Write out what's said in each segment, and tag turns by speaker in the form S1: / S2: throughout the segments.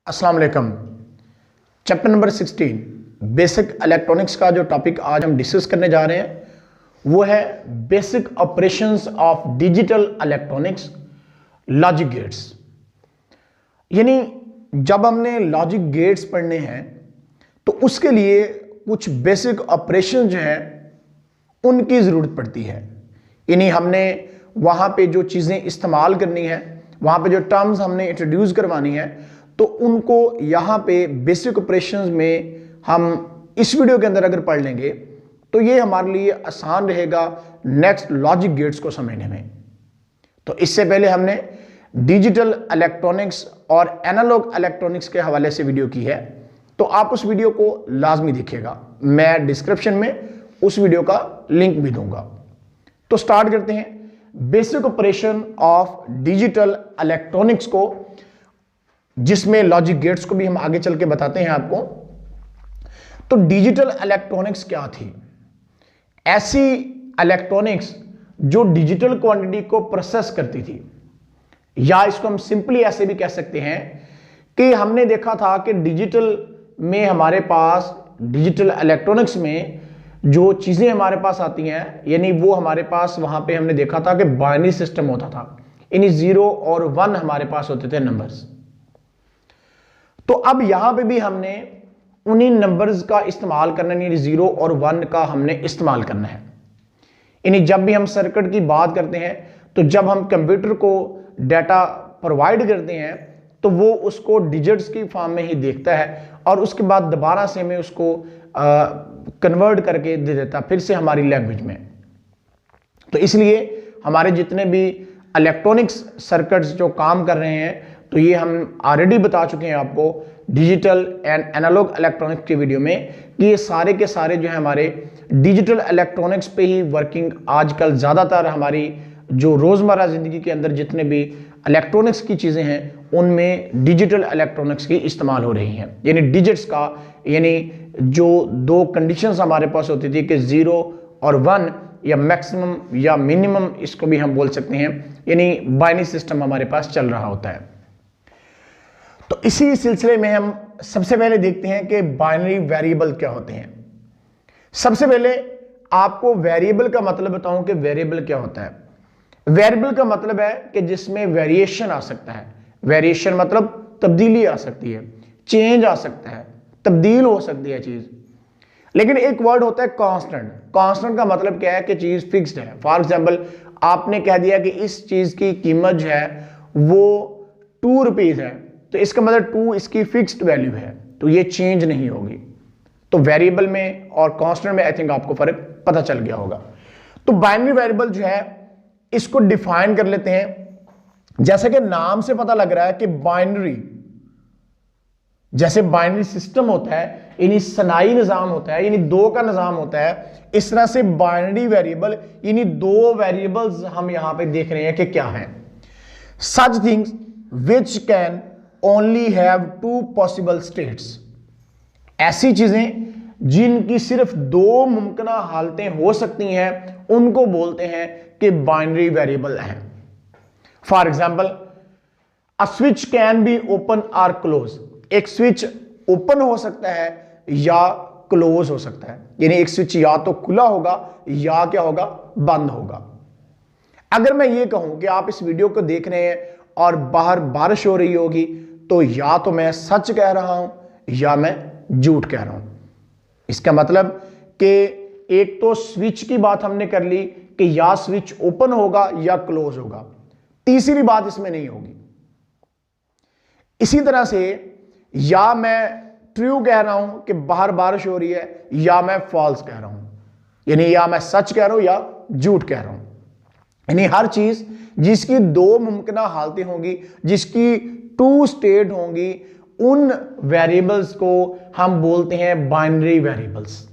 S1: अस्सलाम वालेकुम। Chapter number 16 basic electronics का जो टॉपिक आज हम डिस्कस करने जा रहे हैं वो है basic operations of digital electronics logic gates. यानी जब हमने लॉजिक गेट्स पढ़ने हैं तो उसके लिए कुछ बेसिक ऑपरेशन जो हैं उनकी ज़रूरत पड़ती है। यानी हमने वहाँ पे जो चीज़ें इस्तेमाल करनी है, वहाँ पे जो टर्म्स हमने इंट्रोड्यूस करवानी है, तो उनको यहाँ पे बेसिक ऑपरेशंस में हम इस वीडियो के अंदर अगर पढ़ लेंगे तो ये हमारे लिए आसान रहेगा नेक्स्ट लॉजिक गेट्स को समझने में। तो इससे पहले हमने डिजिटल इलेक्ट्रॉनिक्स और एनालॉग इलेक्ट्रॉनिक्स के हवाले से वीडियो की है, तो आप उस वीडियो को लाजमी देखिएगा। मैं डिस्क्रिप्शन में उस वीडियो का लिंक भी दूंगा। तो स्टार्ट करते हैं basic operation of digital electronics को, जिसमें लॉजिक गेट्स को भी हम आगे चल के बताते हैं आपको। तो डिजिटल इलेक्ट्रॉनिक्स क्या थी? ऐसी इलेक्ट्रॉनिक्स जो डिजिटल क्वांटिटी को प्रोसेस करती थी, या इसको हम सिंपली ऐसे भी कह सकते हैं कि हमने देखा था कि डिजिटल में हमारे पास, डिजिटल इलेक्ट्रॉनिक्स में जो चीजें हमारे पास आती हैं, यानी वो हमारे पास वहां पे हमने देखा था कि बाइनरी सिस्टम होता था, यानी 0 और 1 हमारे पास होते थे नंबर्स। तो अब यहां पे भी हमने उन्हीं नंबर्स का इस्तेमाल करना, यानी 0 और 1 का हमने इस्तेमाल करना है। यानी जब भी हम सर्किट की बात करते हैं, तो जब हम कंप्यूटर को डाटा प्रोवाइड करते हैं तो वो उसको डिजिट्स की फॉर्म में ही देखता है और उसके बाद दोबारा से हमें उसको कन्वर्ट करके दे देता फिर से हमारी लैंग्वेज में। तो इसलिए हमारे जितने भी इलेक्ट्रॉनिक्स सर्किट्स जो काम कर रहे हैं, तो ये हम ऑलरेडी बता चुके हैं आपको डिजिटल एंड एनालॉग इलेक्ट्रॉनिक्स की वीडियो में कि ये सारे के सारे जो है हमारे डिजिटल इलेक्ट्रॉनिक्स पे ही वर्किंग आजकल ज़्यादातर हमारी जो रोज़मर्रा ज़िंदगी के अंदर जितने भी इलेक्ट्रॉनिक्स की चीज़ें हैं उनमें डिजिटल इलेक्ट्रॉनिक्स की इस्तेमाल हो रही हैं। यानी डिजिट्स का, यानी जो दो कंडीशंस हमारे पास होती थी कि 0 और 1 या मैक्सिमम या मिनिमम, इसको भी हम बोल सकते हैं, यानी बाइनरी सिस्टम हमारे पास चल रहा होता है। तो इसी सिलसिले में हम सबसे पहले देखते हैं कि बाइनरी वेरिएबल क्या होते हैं। सबसे पहले आपको वेरिएबल का मतलब बताऊं कि वेरिएबल क्या होता है। वेरिएबल का मतलब है कि जिसमें वेरिएशन आ सकता है। वेरिएशन मतलब तब्दीली आ सकती है, चेंज आ सकता है, तब्दील हो सकती है चीज। लेकिन एक वर्ड होता है कांस्टेंट। कांस्टेंट का मतलब क्या है कि चीज फिक्स्ड है। फॉर एग्जाम्पल आपने कह दिया कि इस चीज की कीमत जो है वो 2 रुपीज है, तो इसका मतलब 2 इसकी फिक्स्ड वैल्यू है, तो ये चेंज नहीं होगी। तो वेरिएबल में और कांस्टेंट में आई थिंक आपको फर्क पता चल गया होगा। तो बाइनरी वेरिएबल जो है इसको डिफाइन कर लेते हैं। जैसे कि नाम से पता लग रहा है कि बाइनरी, जैसे बाइनरी सिस्टम होता है, यानी सनाई निजाम होता है, यानी 2 का निजाम होता है, इस तरह से बाइनरी वेरिएबल यानी 2 वेरिएबल्स हम यहां पे देख रहे हैं कि क्या है। Such things which can only have 2 possible states. ऐसी चीजें जिनकी सिर्फ 2 मुमकिन हालतें हो सकती हैं उनको बोलते हैं कि बाइनरी वेरिएबल हैं। For example a switch can be open और क्लोज। एक स्विच ओपन हो सकता है या क्लोज हो सकता है, यानी एक स्विच या तो खुला होगा या क्या होगा, बंद होगा। अगर मैं ये कहूं कि आप इस वीडियो को देख रहे हैं और बाहर बारिश हो रही होगी, तो या तो मैं सच कह रहा हूं या मैं झूठ कह रहा हूं। इसका मतलब कि एक तो स्विच की बात हमने कर ली कि या स्विच ओपन होगा या क्लोज होगा, तीसरी बात इसमें नहीं होगी। इसी तरह से या मैं ट्रू कह रहा हूं कि बाहर बारिश हो रही है, या मैं फॉल्स कह रहा हूं, यानी या मैं सच कह रहा हूं या झूठ कह रहा हूं। यानी हर चीज जिसकी 2 मुमकिन हालतें होंगी, जिसकी 2 स्टेट होंगी, उन वेरिएबल्स को हम बोलते हैं बाइनरी वेरिएबल्स।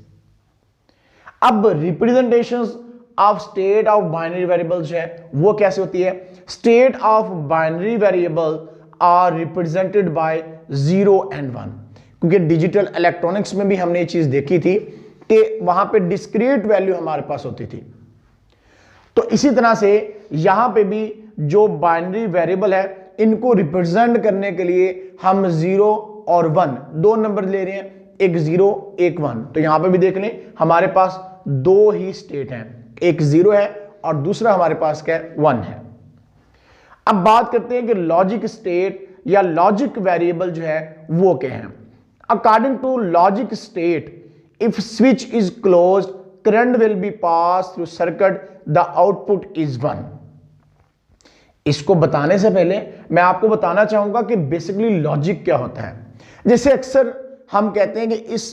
S1: अब representations of state of binary variables है वो कैसे होती है? State of binary variable are represented by 0 and 1। क्योंकि डिजिटल इलेक्ट्रॉनिक्स में भी हमने ये चीज देखी थी कि वहां पे डिस्क्रीट वैल्यू हमारे पास होती थी। तो इसी तरह से यहां पे भी जो बाइनरी वेरिएबल है इनको रिप्रेजेंट करने के लिए हम 0 और 1 दो नंबर ले रहे हैं, एक 0 एक 1। तो यहां पे भी देख लें हमारे पास दो ही स्टेट हैं, एक 0 है और दूसरा हमारे पास क्या है 1 है। अब बात करते हैं कि लॉजिक स्टेट या लॉजिक वेरिएबल जो है वो क्या है। According to logic state, if switch is closed, current will be pass through circuit, the output is 1। इसको बताने से पहले मैं आपको बताना चाहूंगा कि बेसिकली लॉजिक क्या होता है। जैसे अक्सर हम कहते हैं कि इस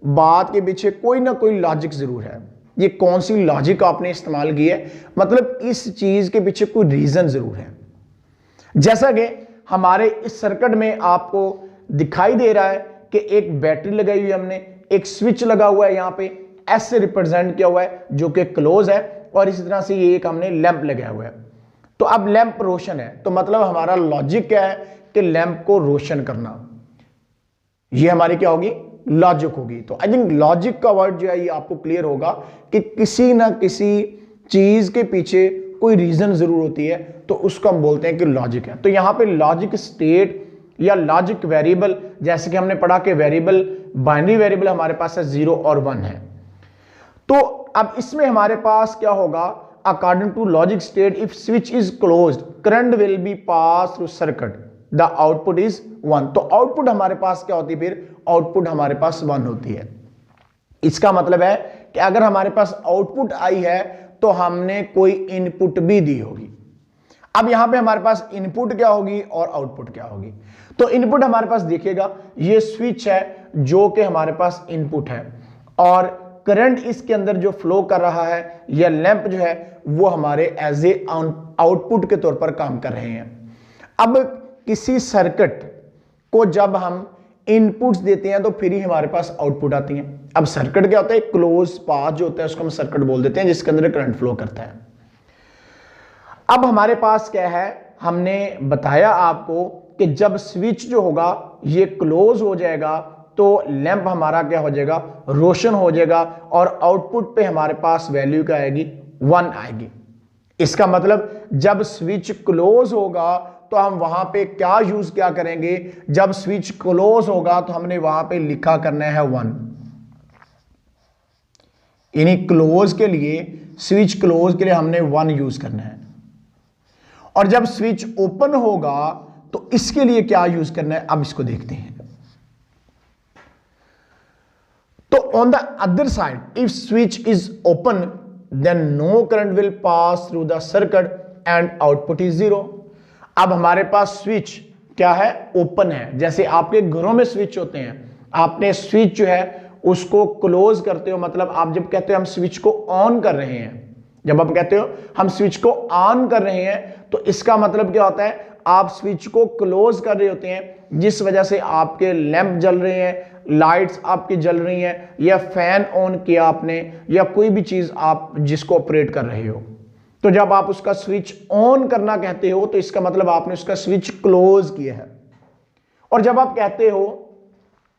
S1: बात के पीछे कोई ना कोई लॉजिक जरूर है। ये कौन सी लॉजिक आपने इस्तेमाल की है, मतलब इस चीज के पीछे कोई रीजन जरूर है। जैसा कि हमारे इस सर्किट में आपको दिखाई दे रहा है कि एक बैटरी लगाई हुई है हमने, एक स्विच लगा हुआ है यहां पे, एस से रिप्रेजेंट किया हुआ है जो कि क्लोज है, और इसी तरह से ये एक हमने लैंप लगाया हुआ है। तो अब लैंप रोशन है, तो मतलब हमारा लॉजिक क्या है कि लैंप को रोशन करना, ये हमारी क्या होगी लॉजिक होगी। तो आई थिंक लॉजिक का वर्ड जो है ये आपको क्लियर होगा कि किसी ना किसी चीज के पीछे कोई रीजन जरूर होती है, तो उसको हम बोलते हैं कि लॉजिक है। तो यहां पे लॉजिक स्टेट या लॉजिक वेरिएबल, जैसे कि हमने पढ़ा कि वेरिएबल बाइनरी वेरिएबल हमारे पास है 0 और 1 है। तो अब इसमें हमारे पास क्या होगा, according to logic state, if switch is closed, current will be pass through circuit, the output is 1। तो आउटपुट हमारे पास क्या होती है, फिर आउटपुट हमारे पास 1 होती है। इसका मतलब है कि अगर हमारे पास आउटपुट आई है तो हमने कोई इनपुट भी दी होगी। अब यहां पे हमारे पास इनपुट क्या होगी और आउटपुट क्या होगी। तो इनपुट हमारे पास देखिएगा ये स्विच है जो कि हमारे पास इनपुट है, और करंट इसके अंदर जो फ्लो कर रहा है या लैंप जो है वो हमारे एज ए आउटपुट के तौर पर काम कर रहे हैं। अब किसी सर्किट को जब हम इनपुट्स देते हैं तो फिर ही हमारे पास आउटपुट आती हैं। अब सर्किट क्या होता है, क्लोज पाथ जो होता है उसको हम सर्किट बोल देते हैं, जिसके अंदर करंट फ्लो करता है। अब हमारे पास क्या है, हमने बताया आपको कि जब स्विच जो होगा ये क्लोज हो जाएगा तो लैंप हमारा क्या हो जाएगा, रोशन हो जाएगा, और आउटपुट पे हमारे पास वैल्यू क्या आएगी, 1 आएगी। इसका मतलब जब स्विच क्लोज होगा तो हम वहां पे क्या यूज क्या करेंगे, जब स्विच क्लोज होगा तो हमने वहां पे लिखा करना है 1, यानी क्लोज के लिए, स्विच क्लोज के लिए हमने 1 यूज करना है। और जब स्विच ओपन होगा तो इसके लिए क्या यूज करना है, अब इसको देखते हैं। तो on the other side, if switch is open then no current will pass through the circuit and output is 0। अब हमारे पास स्विच क्या है, ओपन है। जैसे आपके घरों में स्विच होते हैं, आपने स्विच जो है उसको क्लोज करते हो, मतलब आप जब कहते हो हम स्विच को ऑन कर रहे हैं, जब आप कहते हो हम स्विच को ऑन कर रहे हैं तो इसका मतलब क्या होता है, आप स्विच को क्लोज कर रहे होते हैं, जिस वजह से आपके लैंप जल रहे हैं, लाइट्स आपकी जल रही हैं, या फैन ऑन किया आपने, या कोई भी चीज आप जिसको ऑपरेट कर रहे हो। तो जब आप उसका स्विच ऑन करना कहते हो तो इसका मतलब आपने उसका स्विच क्लोज किया है। और जब आप कहते हो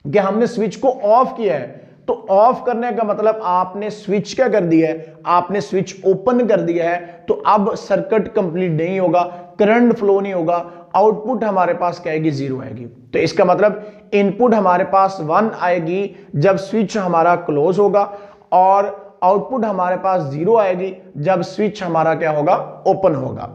S1: कि हमने स्विच को ऑफ किया है, तो ऑफ करने का मतलब आपने स्विच क्या कर दिया है, आपने स्विच ओपन कर दिया है। तो अब सर्किट कंप्लीट नहीं होगा, करंट फ्लो नहीं होगा, आउटपुट हमारे पास क्या आएगी, 0 आएगी। तो इसका मतलब इनपुट हमारे पास 1 आएगी जब स्विच हमारा क्लोज होगा, और आउटपुट हमारे पास 0 आएगी जब स्विच हमारा क्या होगा, ओपन होगा।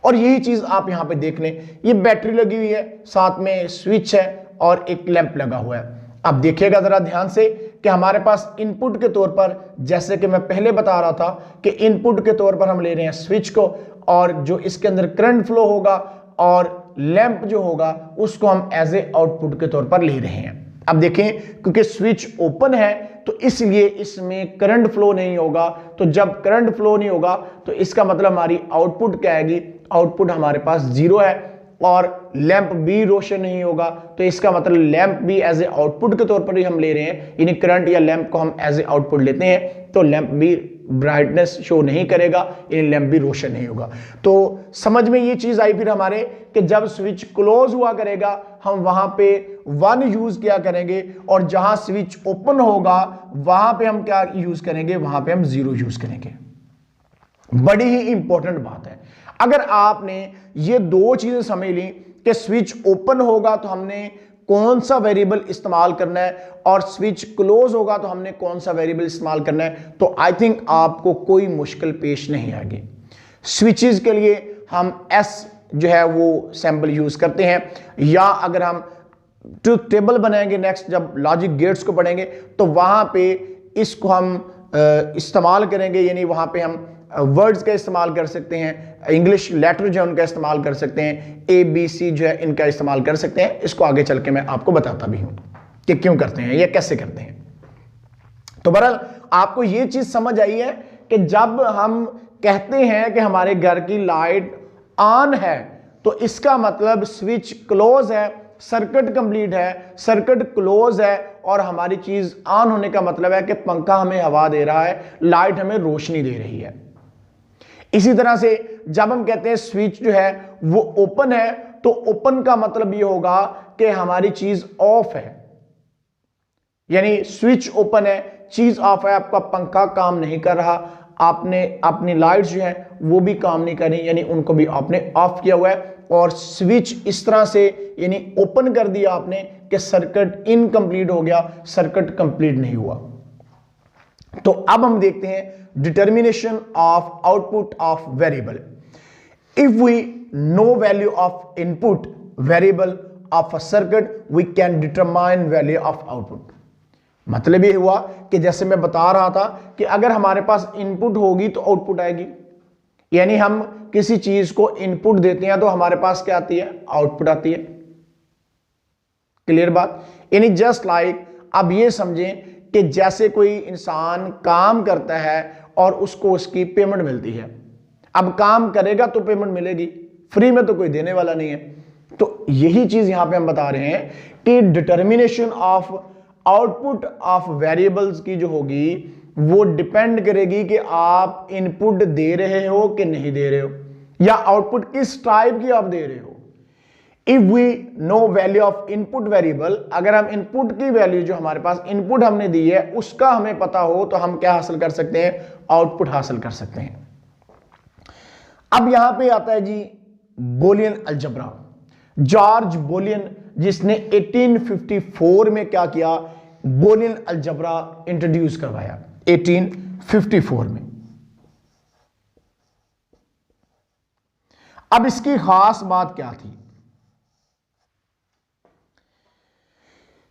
S1: और यही चीज आप यहां पे देख लें, ये बैटरी लगी हुई है, साथ में स्विच है और एक लैंप लगा हुआ है। अब देखिएगा जरा ध्यान से कि हमारे पास इनपुट के तौर पर, जैसे कि मैं पहले बता रहा था कि इनपुट के तौर पर हम ले रहे हैं स्विच को, और जो इसके अंदर करंट फ्लो होगा और लैंप जो होगा उसको हम एज ए आउटपुट के तौर पर ले रहे हैं। अब देखें, क्योंकि स्विच ओपन है तो इसलिए इसमें करंट फ्लो नहीं होगा। तो जब करंट फ्लो नहीं होगा तो इसका मतलब हमारी आउटपुट क्या आएगी, आउटपुट हमारे पास 0 है, और लैंप भी रोशन नहीं होगा। तो इसका मतलब लैंप भी एज ए आउटपुट के तौर पर ही हम ले रहे हैं, यानी करंट या लैंप को हम एज ए आउटपुट लेते हैं, तो लैंप भी ब्राइटनेस शो नहीं करेगा, यानी लैंप भी रोशन नहीं होगा। तो समझ में ये चीज आई फिर हमारे कि जब स्विच क्लोज हुआ करेगा हम वहां पे 1 यूज किया करेंगे, और जहां स्विच ओपन होगा वहां पे हम क्या यूज करेंगे, वहां पे हम 0 यूज करेंगे। बड़ी ही इंपॉर्टेंट बात है। अगर आपने ये दो चीजें समझ ली कि स्विच ओपन होगा तो हमने कौन सा वेरिएबल इस्तेमाल करना है और स्विच क्लोज होगा तो हमने कौन सा वेरिएबल इस्तेमाल करना है, तो आई थिंक आपको कोई मुश्किल पेश नहीं आएगी। स्विचेस के लिए हम एस जो है वो सैंपल यूज करते हैं, या अगर हम ट्रुथ टेबल बनाएंगे नेक्स्ट जब लॉजिक गेट्स को पढ़ेंगे तो वहां पे इसको हम इस्तेमाल करेंगे, यानी वहां पे हम वर्ड्स का इस्तेमाल कर सकते हैं, इंग्लिश लेटर जो है उनका इस्तेमाल कर सकते हैं, ए बी सी जो है इनका इस्तेमाल कर सकते हैं। इसको आगे चल के मैं आपको बताता भी हूं कि क्यों करते हैं या कैसे करते हैं। तो बहरहाल आपको ये चीज समझ आई है कि जब हम कहते हैं कि हमारे घर की लाइट ऑन है तो इसका मतलब स्विच क्लोज है, सर्किट कंप्लीट है, सर्किट क्लोज है और हमारी चीज ऑन होने का मतलब है कि पंखा हमें हवा दे रहा है, लाइट हमें रोशनी दे रही है। इसी तरह से जब हम कहते हैं स्विच जो है वो ओपन है तो ओपन का मतलब ये होगा कि हमारी चीज ऑफ है, यानी स्विच ओपन है, चीज ऑफ है, आपका पंखा काम नहीं कर रहा, आपने अपनी लाइट्स जो है वो भी काम नहीं कर रही, यानी उनको भी आपने ऑफ किया हुआ है और स्विच इस तरह से यानी ओपन कर दिया आपने कि सर्किट इनकम्प्लीट हो गया, सर्किट कंप्लीट नहीं हुआ। तो अब हम देखते हैं determination of output of variable. If we know value of input variable of a circuit we can determine value of output. मतलब ये हुआ कि जैसे मैं बता रहा था कि अगर हमारे पास इनपुट होगी तो आउटपुट आएगी, यानी हम किसी चीज को इनपुट देते हैं तो हमारे पास क्या आती है, आउटपुट आती है। क्लियर बात, यानी जस्ट लाइक अब ये समझें कि जैसे कोई इंसान काम करता है और उसको उसकी पेमेंट मिलती है, अब काम करेगा तो पेमेंट मिलेगी, फ्री में तो कोई देने वाला नहीं है। तो यही चीज यहां पे हम बता रहे हैं कि determination of output of variables की जो होगी वो डिपेंड करेगी कि आप इनपुट दे रहे हो कि नहीं दे रहे हो, या आउटपुट किस टाइप की आप दे रहे हो। If we know value of input variable, अगर हम इनपुट की वैल्यू जो हमारे पास इनपुट हमने दी है उसका हमें पता हो तो हम क्या हासिल कर सकते हैं, आउटपुट हासिल कर सकते हैं। अब यहां पे आता है जी बोलियन अलजब्रा। जॉर्ज बोलियन जिसने 1854 में क्या किया, बोलियन अलजब्रा इंट्रोड्यूस करवाया 1854 में। अब इसकी खास बात क्या थी,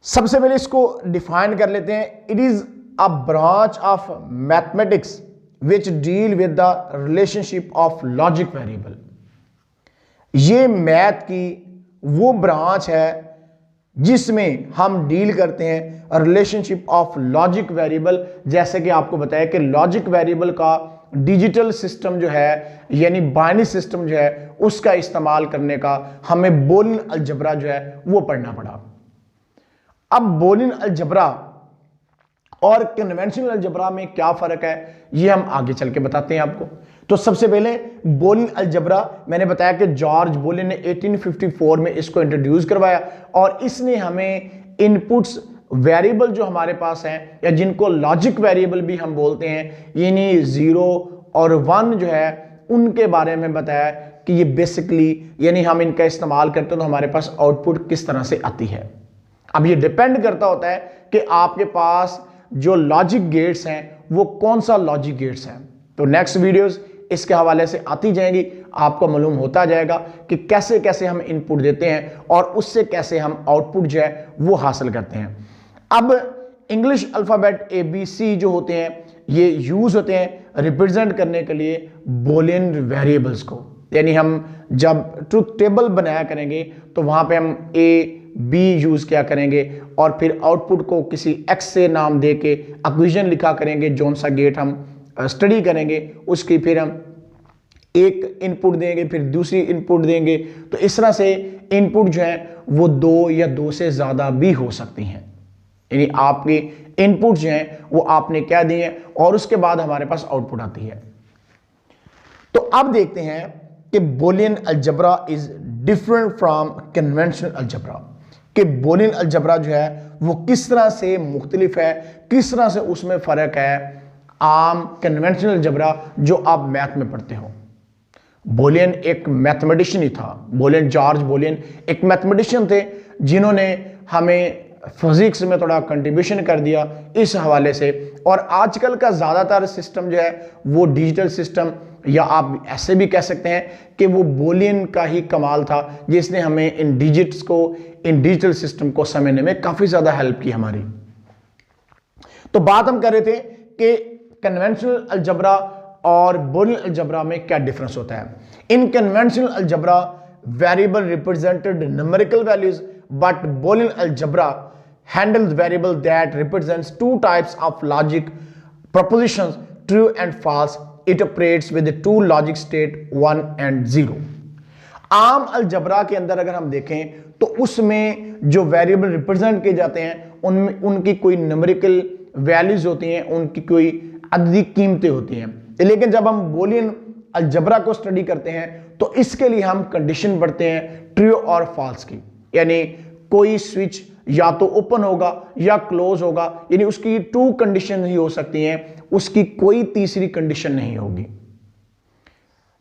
S1: सबसे पहले इसको डिफाइन कर लेते हैं। It is a branch of mathematics which deal with the relationship of logic variable. ये मैथ की वो ब्रांच है जिसमें हम डील करते हैं रिलेशनशिप ऑफ लॉजिक वेरिएबल। जैसे कि आपको बताया कि लॉजिक वेरिएबल का डिजिटल सिस्टम जो है यानी बाइनरी सिस्टम जो है उसका इस्तेमाल करने का हमें बोलियन अलजब्रा जो है वो पढ़ना पड़ा। अब बोलियन अलजब्रा और कन्वेंशनल अलजब्रा में क्या फर्क है ये हम आगे चल के बताते हैं आपको। तो सबसे पहले बोलियन अलजब्रा मैंने बताया कि जॉर्ज बोलियन ने 1854 में इसको इंट्रोड्यूस करवाया और इसने हमें इनपुट्स वेरिएबल जो हमारे पास हैं या जिनको लॉजिक वेरिएबल भी हम बोलते हैं यानी 0 और 1 जो है उनके बारे में बताया कि ये बेसिकली यानी हम इनका इस्तेमाल करते हैं तो हमारे पास आउटपुट किस तरह से आती है। अब ये डिपेंड करता होता है कि आपके पास जो लॉजिक गेट्स हैं वो कौन सा लॉजिक गेट्स हैं। तो नेक्स्ट वीडियोस इसके हवाले से आती जाएंगी, आपको मालूम होता जाएगा कि कैसे कैसे हम इनपुट देते हैं और उससे कैसे हम आउटपुट जो है वो हासिल करते हैं। अब इंग्लिश अल्फ़ाबेट ABC जो होते हैं ये यूज होते हैं रिप्रेजेंट करने के लिए बोलियन वेरिएबल्स को, यानी हम जब ट्रुथ टेबल बनाया करेंगे तो वहां पे हम A B यूज किया करेंगे और फिर आउटपुट को किसी X से नाम दे के इक्वेशन लिखा करेंगे, जौन सा गेट हम स्टडी करेंगे उसकी फिर हम एक इनपुट देंगे फिर दूसरी इनपुट देंगे। तो इस तरह से इनपुट जो है वो 2 या 2 से ज्यादा भी हो सकती हैं, यानी आपके इनपुट जो हैं वो आपने क्या दिए और उसके बाद हमारे पास आउटपुट आती है। तो अब देखते हैं कि Boolean algebra is different from conventional algebra, कि बोलियन अलजब्रा जो है वो किस तरह से मुख्तलिफ है, किस तरह से उसमें फर्क है आम कन्वेंशनल अलजब्रा जो आप मैथ में पढ़ते हो। बोलियन एक मैथमेटिशियन ही था। बोलियन, जॉर्ज बोलियन एक मैथमेटिशियन थे जिन्होंने हमें फिजिक्स में थोड़ा कंट्रीब्यूशन कर दिया इस हवाले से। और आजकल का ज़्यादातर सिस्टम जो है वो डिजिटल सिस्टम, या आप ऐसे भी कह सकते हैं कि वो बोलियन का ही कमाल था जिसने हमें इन डिजिट्स को, इन डिजिटल सिस्टम को समझने में काफ़ी ज़्यादा हेल्प की हमारी। तो बात हम कर रहे थे कि कन्वेंशनल अलजबरा और बोलियन अलजबरा में क्या डिफरेंस होता है। इन conventional algebra variable represented numerical values, but Boolean algebra handles variable that represents two types of logic propositions, true and false. It operates with the two logic state 1 and 0. आम algebra के अंदर अगर हम देखें तो उसमें जो वेरिएबल रिप्रेजेंट किए जाते हैं उनमें उनकी कोई न्यूमेरिकल वैल्यूज होती हैं, उनकी कोई अददी कीमतें होती हैं। लेकिन जब हम बोलियन अलजबरा को स्टडी करते हैं तो इसके लिए हम कंडीशन पढ़ते हैं ट्रू और फॉल्स की, यानी कोई स्विच या तो ओपन होगा या क्लोज होगा, यानी उसकी टू कंडीशन ही हो सकती हैं, उसकी कोई तीसरी कंडीशन नहीं होगी।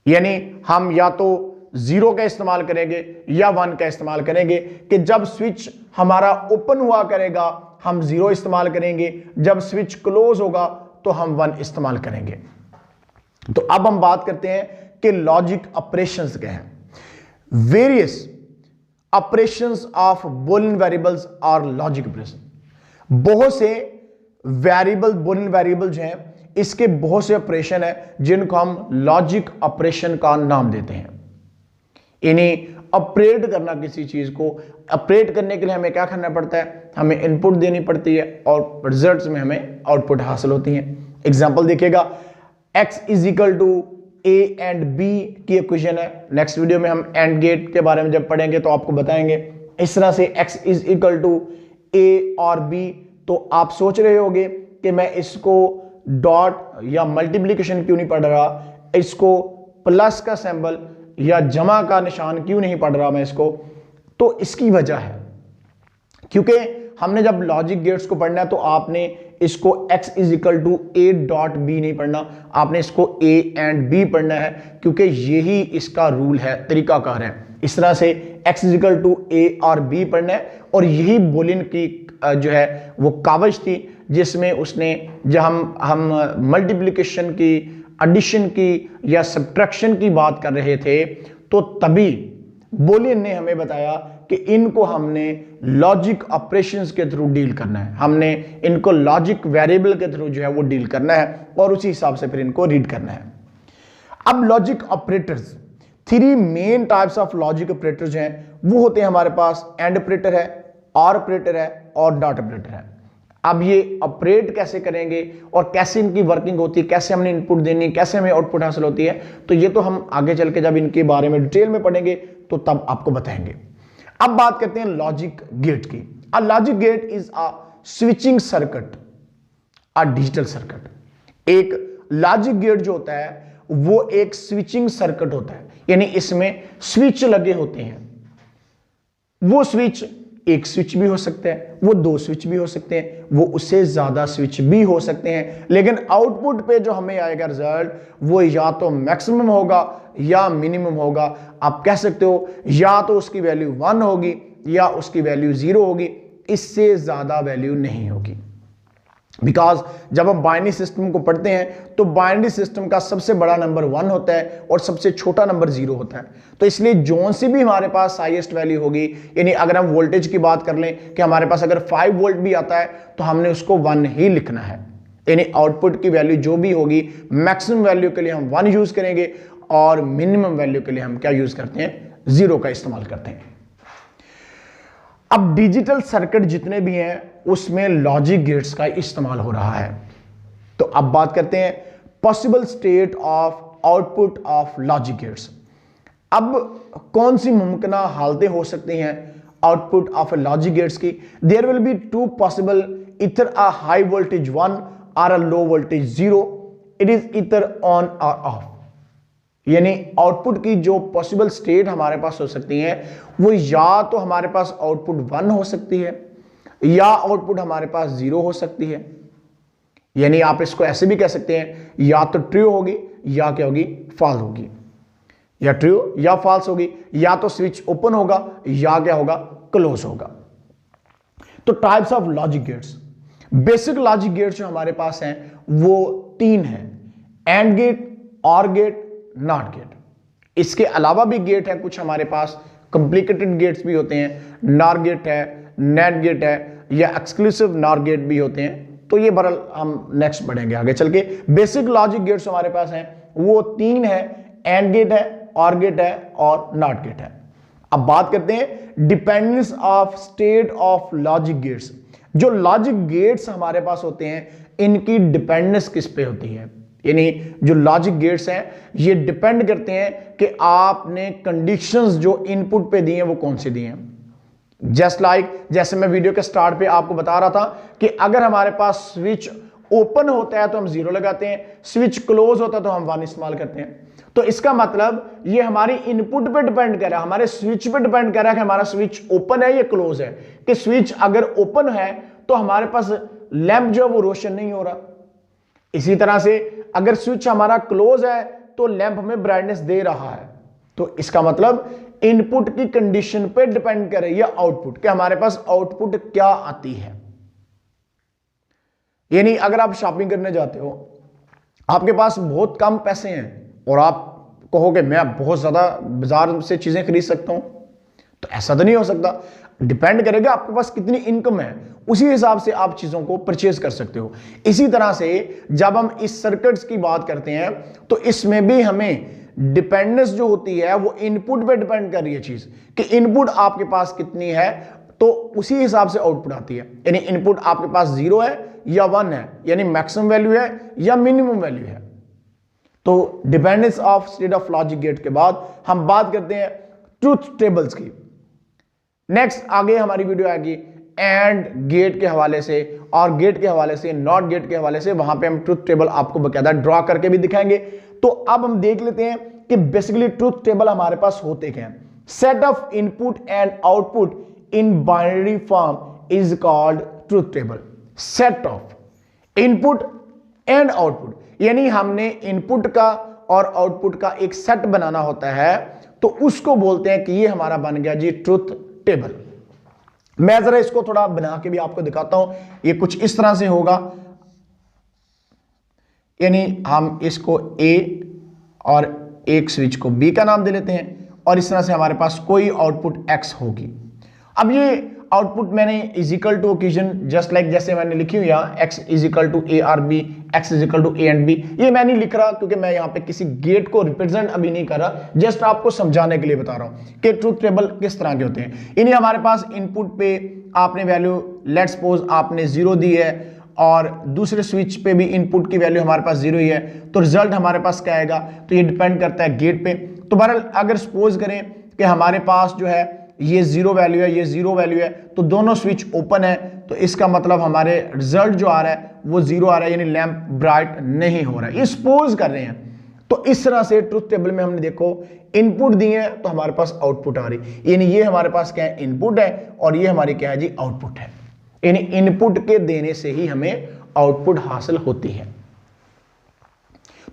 S1: यानी हम या तो 0 का इस्तेमाल करेंगे या 1 का इस्तेमाल करेंगे कि जब स्विच हमारा ओपन हुआ करेगा हम 0 इस्तेमाल करेंगे, जब स्विच क्लोज होगा तो हम 1 इस्तेमाल करेंगे। तो अब हम बात करते हैं कि लॉजिक ऑपरेशंस क्या हैं। Various operations of Boolean variables और लॉजिक ऑपरेशन, बहुत से वेरिएबल, बोलियन वेरिएबल जो हैं इसके बहुत से ऑपरेशन है जिनको हम लॉजिक ऑपरेशन का नाम देते हैं। इन्हें ऑपरेट करना, किसी चीज को ऑपरेट करने के लिए हमें क्या करना पड़ता है, हमें इनपुट देनी पड़ती है और रिजल्ट्स में हमें आउटपुट हासिल होती हैं। एग्जांपल देखिएगा, x is equal to a and b की इक्वेशन है। नेक्स्ट वीडियो में हम एंड गेट के बारे में जब पढ़ेंगे तो आपको बताएंगे। इस तरह से x is equal to a और b, तो आप सोच रहे होंगे कि मैं इसको डॉट या मल्टीप्लिकेशन क्यों नहीं पढ़ रहा, इसको प्लस का सिंबल या जमा का निशान क्यों नहीं पढ़ रहा मैं इसको। तो इसकी वजह है क्योंकि हमने जब लॉजिक गेट्स को पढ़ना है तो आपने इसको x is equal to a dot b नहीं पढ़ना, आपने इसको a एंड b पढ़ना है, क्योंकि यही इसका रूल है, तरीकाकार है। इस तरह से x is equal to a और b पढ़ना है, और यही बोलियन की जो है वो कावज थी जिसमें उसने, जब हम मल्टीप्लिकेशन की, एडिशन की या सब्ट्रैक्शन की बात कर रहे थे तो तभी बोलियन ने हमें बताया कि इनको हमने लॉजिक ऑपरेशंस के थ्रू डील करना है, हमने इनको लॉजिक वेरिएबल के थ्रू जो है वो डील करना है और उसी हिसाब से फिर इनको रीड करना है। अब logic operators, 3 main types of logic operators हैं वो होते हैं हमारे पास, एंड ऑपरेटर है, और ऑपरेटर है और डॉट ऑपरेटर है। अब ये ऑपरेट कैसे करेंगे और कैसे इनकी वर्किंग होती है, कैसे हमने इनपुट देनी है, कैसे हमें आउटपुट हासिल होती है, तो ये तो हम आगे चल के जब इनके बारे में डिटेल में पढ़ेंगे तो तब आपको बताएंगे। अब बात करते हैं लॉजिक गेट की। A logic gate is a switching circuit, a digital circuit. एक लॉजिक गेट जो होता है वो एक स्विचिंग सर्किट होता है, यानी इसमें स्विच लगे होते हैं। वो स्विच एक स्विच भी हो सकता है, वो 2 स्विच भी हो सकते हैं, वो उससे ज्यादा स्विच भी हो सकते हैं, लेकिन आउटपुट पे जो हमें आएगा रिजल्ट वो या तो मैक्सिमम होगा या मिनिमम होगा। आप कह सकते हो या तो उसकी वैल्यू 1 होगी या उसकी वैल्यू 0 होगी, इससे ज्यादा वैल्यू नहीं होगी। बिकॉज जब हम बाइनरी सिस्टम को पढ़ते हैं तो बाइनरी सिस्टम का सबसे बड़ा नंबर 1 होता है और सबसे छोटा नंबर 0 होता है। तो इसलिए जोन से भी हमारे पास हाईएस्ट वैल्यू होगी, यानी अगर हम वोल्टेज की बात कर लें कि हमारे पास अगर 5 वोल्ट भी आता है तो हमने उसको 1 ही लिखना है, यानी आउटपुट की वैल्यू जो भी होगी मैक्सिमम वैल्यू के लिए हम 1 यूज करेंगे और मिनिमम वैल्यू के लिए हम क्या यूज करते हैं, 0 का इस्तेमाल करते हैं। अब डिजिटल सर्किट जितने भी हैं उसमें लॉजिक गेट्स का इस्तेमाल हो रहा है। तो अब बात करते हैं possible state of output of logic gets. अब कौन सी मुमकिन हालतें हो सकती हैं आउटपुट ऑफ लॉजिक गेट्स की। देयर विल बी 2 पॉसिबल, इधर अ हाई वोल्टेज 1 और अ लो वोल्टेज 0। इट इज इधर ऑन और ऑफ, यानी आउटपुट की जो पॉसिबल स्टेट हमारे पास हो सकती है वो या तो हमारे पास आउटपुट 1 हो सकती है या आउटपुट हमारे पास 0 हो सकती है। यानी आप इसको ऐसे भी कह सकते हैं या तो ट्रू होगी या क्या होगी, फॉल्स होगी। या ट्रू या फॉल्स होगी, या तो स्विच ओपन होगा या क्या होगा, क्लोज होगा। तो types of logic gates, basic logic gates जो हमारे पास हैं वो 3 हैं, and gate, or gate, not gate. इसके अलावा भी गेट है कुछ हमारे पास, कॉम्प्लिकेटेड गेट्स भी होते हैं, नॉर गेट है, नेट गेट है, या एक्सक्लूसिव नॉर गेट भी होते हैं। तो ये बरल हम नेक्स्ट बढ़ेंगे आगे चल के। बेसिक लॉजिक गेट्स हमारे पास हैं वो 3 है, एंड गेट है, ऑर गेट है और नॉट गेट है। अब बात करते हैं dependence of state of logic gates. जो लॉजिक गेट्स हमारे पास होते हैं इनकी डिपेंडेंस किस पे होती है, यानी जो लॉजिक गेट्स हैं ये डिपेंड करते हैं कि आपने कंडीशंस जो इनपुट पे दी हैं वो कौन सी दी हैं। जस्ट लाइक जैसे मैं वीडियो के स्टार्ट पे आपको बता रहा था कि अगर हमारे पास स्विच ओपन होता है तो हम 0 लगाते हैं, स्विच क्लोज होता है तो हम 1 इस्तेमाल करते हैं। तो इसका मतलब ये हमारी इनपुट पे डिपेंड कर रहा है, हमारे स्विच पे डिपेंड कर रहा है कि हमारा स्विच ओपन है या क्लोज है। कि स्विच अगर ओपन है तो हमारे पास लैंप जो है वो रोशन नहीं हो रहा, इसी तरह से अगर स्विच हमारा क्लोज है तो लैंप हमें ब्राइटनेस दे रहा है। तो इसका मतलब इनपुट की कंडीशन पे डिपेंड करे या आउटपुट, कि हमारे पास आउटपुट क्या आती है। यानी अगर आप शॉपिंग करने जाते हो, आपके पास बहुत कम पैसे हैं और आप कहोगे मैं बहुत ज्यादा बाजार से चीजें खरीद सकता हूं, तो ऐसा तो नहीं हो सकता। डिपेंड करेगा आपके पास कितनी इनकम है, उसी हिसाब से आप चीजों को परचेज कर सकते हो। इसी तरह से जब हम इस सर्किट्स की बात करते हैं तो इसमें भी हमें डिपेंडेंस जो होती है वो इनपुट पे डिपेंड कर रही है चीज, कि इनपुट आपके पास कितनी है तो उसी हिसाब से आउटपुट आती है। यानी इनपुट आपके पास 0 है या 1 है, यानी मैक्सिमम वैल्यू है या मिनिमम वैल्यू है। तो dependence of state of logic gate के बाद हम बात करते हैं ट्रुथ टेबल्स की। नेक्स्ट आगे हमारी वीडियो आएगी एंड गेट के हवाले से और गेट के हवाले से, नॉट गेट के हवाले से, वहां पे हम ट्रुथ टेबल आपको बकायदा ड्रॉ करके भी दिखाएंगे। तो अब हम देख लेते हैं कि बेसिकली ट्रुथ टेबल हमारे पास होते क्या हैं। Set of input and output in binary form is called truth table. Set of input and output, यानी हमने इनपुट का और आउटपुट का एक सेट बनाना होता है, तो उसको बोलते हैं कि ये हमारा बन गया जी ट्रुथ टेबल। मैं जरा इसको थोड़ा बना के भी आपको दिखाता हूं। ये कुछ इस तरह से होगा, यानी हम इसको A और एक स्विच को B का नाम दे लेते हैं और इस तरह से हमारे पास कोई आउटपुट X होगी। अब ये आउटपुट मैंने equal to occasion just like जैसे मैंने लिखी हुई यहाँ X इजिकल टू A और B, X equal to A and B, ये मैं नहीं लिख रहा क्योंकि मैं यहाँ पे किसी गेट को रिप्रेजेंट अभी नहीं कर रहा, जस्ट आपको समझाने के लिए बता रहा हूँ कि ट्रुथ टेबल किस तरह के होते हैं। इन्हें हमारे पास इनपुट पे आपने वैल्यू लेट्स सपोज आपने 0 दी है और दूसरे स्विच पे भी इनपुट की वैल्यू हमारे पास 0 ही है, तो रिजल्ट हमारे पास क्या आएगा, तो ये डिपेंड करता है गेट पे। तो बहरहाल अगर सपोज करें कि हमारे पास जो है ये 0 वैल्यू है, ये 0 वैल्यू है, तो दोनों स्विच ओपन है, तो इसका मतलब हमारे रिजल्ट जो आ रहा है वो 0 आ रहा है, यानी लैंप ब्राइट नहीं हो रहा है, ये सपोज कर रहे हैं। तो इस तरह से ट्रुथ टेबल में हमने देखो इनपुट दिए हैं तो हमारे पास आउटपुट आ रही, यानी ये हमारे पास क्या है, इनपुट है और ये हमारी क्या है जी, आउटपुट है। यानी इनपुट के देने से ही हमें आउटपुट हासिल होती है।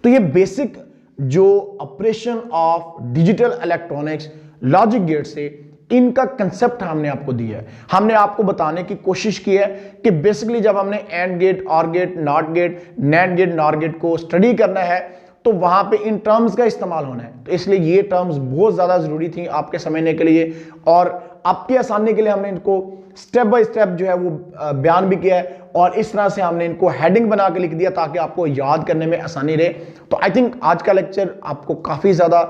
S1: तो ये बेसिक जो operation of digital electronics logic gate से इनका कंसेप्ट हमने आपको दिया है। हमने आपको बताने की कोशिश की है कि बेसिकली जब हमने and gate, or gate, not gate, nand gate, nor gate को स्टडी करना है तो वहां पे इन टर्म्स का इस्तेमाल होना है। तो इसलिए ये टर्म्स बहुत ज्यादा जरूरी थी आपके समझने के लिए और आपकी आसानी के लिए हमने इनको स्टेप बाय स्टेप जो है वो बयान भी किया है और इस तरह से हमने इनको हेडिंग बना के लिख दिया ताकि आपको याद करने में आसानी रहे। तो आई थिंक आज का लेक्चर आपको काफी ज्यादा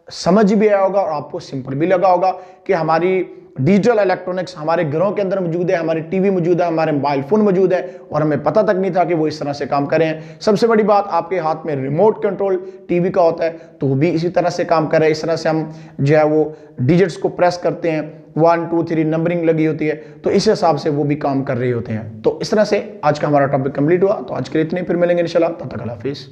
S1: समझ भी आया होगा और आपको सिंपल भी लगा होगा कि हमारी डिजिटल इलेक्ट्रॉनिक्स हमारे घरों के अंदर मौजूद है, हमारी टीवी मौजूद है, हमारे मोबाइल फोन मौजूद है और हमें पता तक नहीं था कि वो इस तरह से काम करें। सबसे बड़ी बात, आपके हाथ में रिमोट कंट्रोल टीवी का होता है तो वो भी इसी तरह से काम कर रहा है। इस तरह से हम जो है वो डिजिट्स को प्रेस करते हैं, 1 2 3 नंबरिंग लगी होती है, तो इस हिसाब से वो भी काम कर रहे होते हैं। तो इस तरह से आज का हमारा टॉपिक कंप्लीट हुआ। तो आज के लिए इतने, फिर मिलेंगे इंशाल्लाह, तब तक अल्लाह हाफिज़।